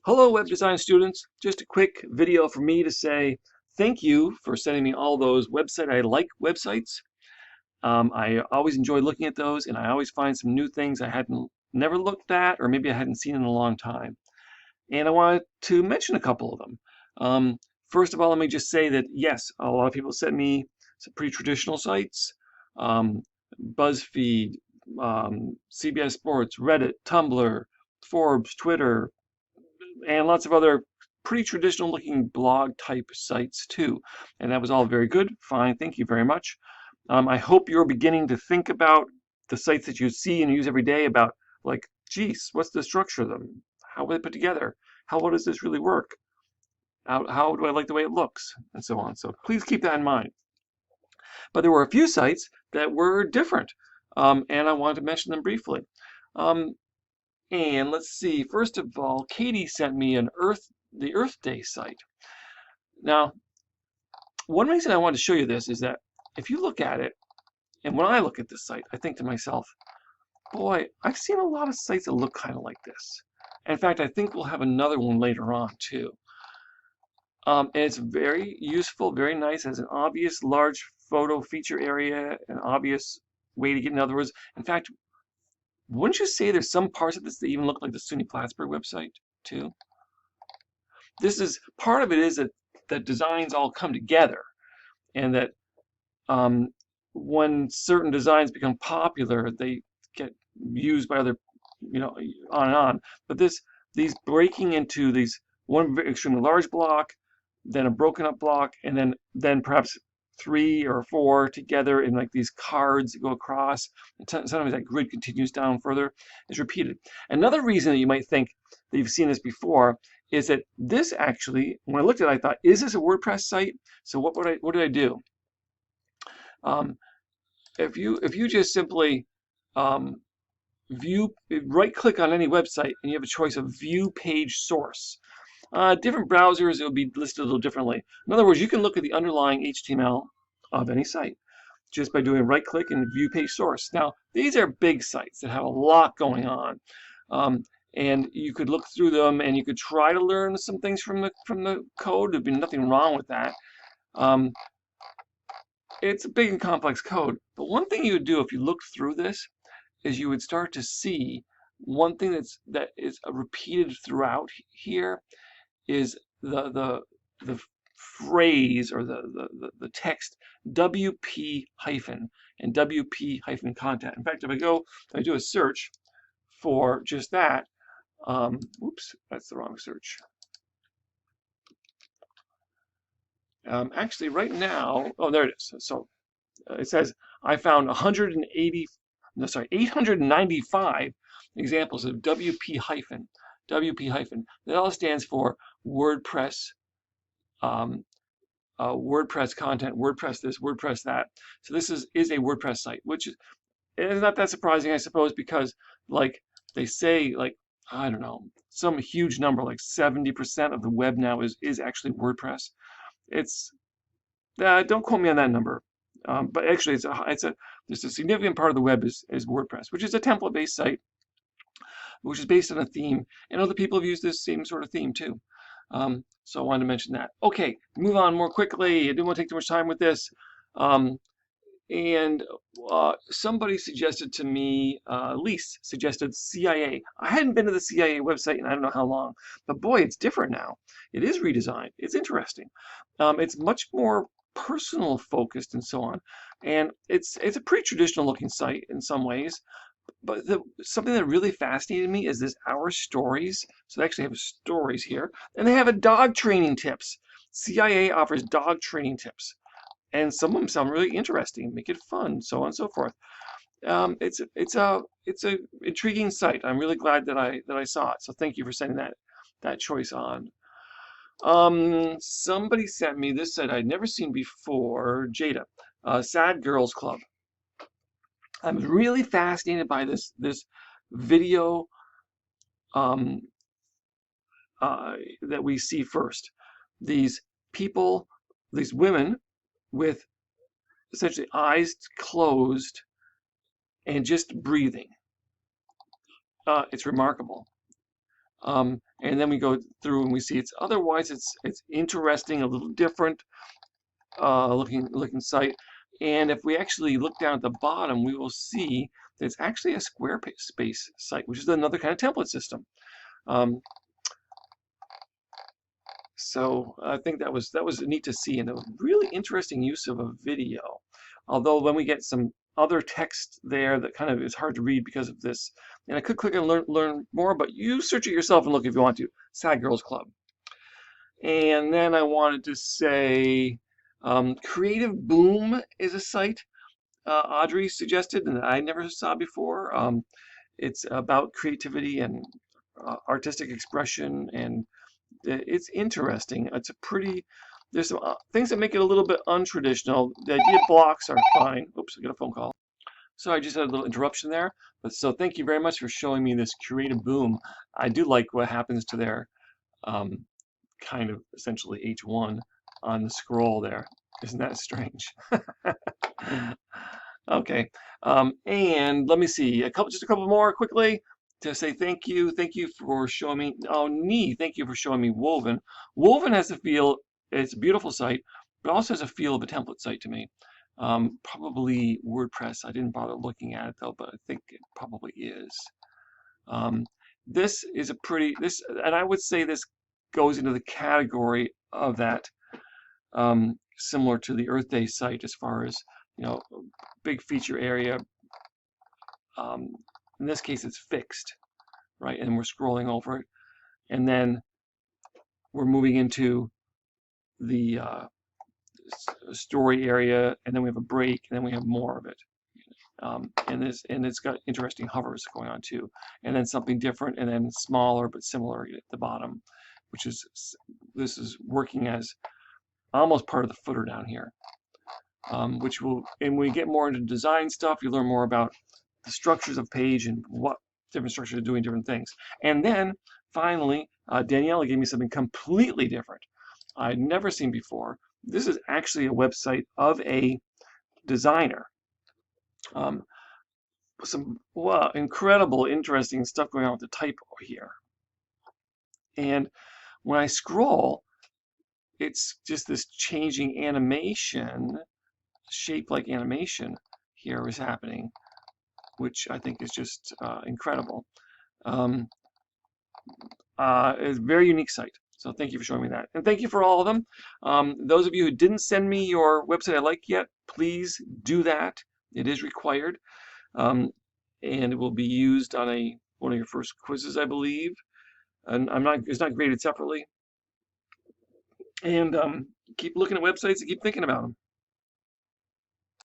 Hello, web design students. Just a quick video for me to say thank you for sending me all those I like websites. I always enjoy looking at those, and I always find some new things I hadn't never looked at, or maybe I hadn't seen in a long time. And I wanted to mention a couple of them. First of all, let me just say that yes, a lot of people sent me some pretty traditional sites, um, BuzzFeed, CBS Sports, Reddit, Tumblr, Forbes, Twitter, and lots of other pretty traditional looking blog type sites too. And that was all very good. Fine. Thank you very much. I hope you're beginning to think about the sites that you see and use every day about like, geez, what's the structure of them? How were they put together? How well does this really work? How do I like the way it looks? And so on. So please keep that in mind. But there were a few sites that were different. And I wanted to mention them briefly. And let's see, first of all, Katie sent me the Earth Day site. Now, one reason I wanted to show you this is that if you look at it, and when I look at this site, I think to myself, boy, I've seen a lot of sites that look kind of like this. In fact, I think we'll have another one later on too. And it's very useful, very nice, has an obvious large photo feature area, an obvious way to get in other words. In fact, wouldn't you say there's some parts of this that even look like the SUNY Plattsburgh website too? This is part of it is that designs all come together, and that when certain designs become popular, they get used by other, on and on. But these breaking into these one extremely large block, then a broken up block, and then perhaps 3 or 4 together in like these cards that go across. And sometimes that grid continues down further, is repeated. Another reason that you might think that you've seen this before is that this actually, when I looked at it, I thought, is this a WordPress site? So what did I do? If you just simply right click on any website and you have a choice of view page source. Different browsers, it will be listed a little differently. In other words, you can look at the underlying HTML of any site just by doing right click and view page source. Now, these are big sites that have a lot going on. And you could look through them and you could try to learn some things from the code. There'd be nothing wrong with that. It's a big and complex code. But one thing you would do if you looked through this is you would start to see one thing that is repeated throughout here is the phrase or the text WP hyphen and WP hyphen content. In fact, if I do a search for just that, oops, that's the wrong search. Actually, right now, oh, there it is. So it says I found 895 examples of WP hyphen. WP hyphen. That all stands for WordPress, WordPress content, WordPress this, WordPress that. So this is a WordPress site, which is not that surprising, I suppose, because like they say, like, I don't know, some huge number, like 70% of the web now is actually WordPress. It's don't quote me on that number, but actually there's a significant part of the web is WordPress, which is a template-based site, which is based on a theme, and other people have used this same sort of theme too. So I wanted to mention that. Okay, move on more quickly. I didn't want to take too much time with this. And somebody suggested to me, Lise suggested CIA. I hadn't been to the CIA website in I don't know how long, but boy, it's different now. It is redesigned. It's interesting. It's much more personal focused and so on. And it's a pretty traditional looking site in some ways. But something that really fascinated me is this Our Stories. So they actually have stories here. And they have a dog training tips. CIA offers dog training tips. And some of them sound really interesting, make it fun, so on and so forth. It's a intriguing site. I'm really glad that I saw it. So thank you for sending that choice on. Somebody sent me this site I'd never seen before, Jada, Sad Girls Club. I was really fascinated by this video that we see first. These people, these women with essentially eyes closed and just breathing. It's remarkable. And and then we go through and we see it's interesting, a little different looking site. And if we actually look down at the bottom, we will see that it's actually a Squarespace site, which is another kind of template system. So I think that was neat to see, and a really interesting use of a video. Although when we get some other text there that kind of is hard to read because of this, and I could click and learn more, but you search it yourself and look if you want to. Sad Girls Club. And then I wanted to say Creative Boom is a site Audrey suggested and that I never saw before. It's about creativity and artistic expression, and it's interesting. There's some things that make it a little bit untraditional. The idea blocks are fine. Oops, I got a phone call. So I just had a little interruption there. But so thank you very much for showing me this Creative Boom. I do like what happens to their kind of essentially H1 on the scroll there. Isn't that strange? Okay, and let me see just a couple more quickly to say thank you. Thank you for showing me. Oh, thank you for showing me Woven. Woven has a feel. It's a beautiful site, but also has a feel of a template site to me. Probably WordPress. I didn't bother looking at it though, but I think it probably is. This is and I would say this goes into the category of that, similar to the Earth Day site as far as, big feature area. In this case, it's fixed, right? And we're scrolling over it, and then we're moving into the story area, and then we have a break, and then we have more of it. And it's got interesting hovers going on too, and then something different, and then smaller but similar at the bottom, this is working as almost part of the footer down here. And when we get more into design stuff, you learn more about the structures of page and what different structures are doing different things. And then finally, Daniela gave me something completely different I'd never seen before. This is actually a website of a designer. Some incredible, interesting stuff going on with the typo here. And when I scroll, it's just this changing animation, shape-like animation here is happening, which I think is just incredible. It's a very unique site. So thank you for showing me that. And thank you for all of them. Those of you who didn't send me your website I like yet, please do that. It is required. And it will be used on one of your first quizzes, I believe. And it's not graded separately. And keep looking at websites and keep thinking about them.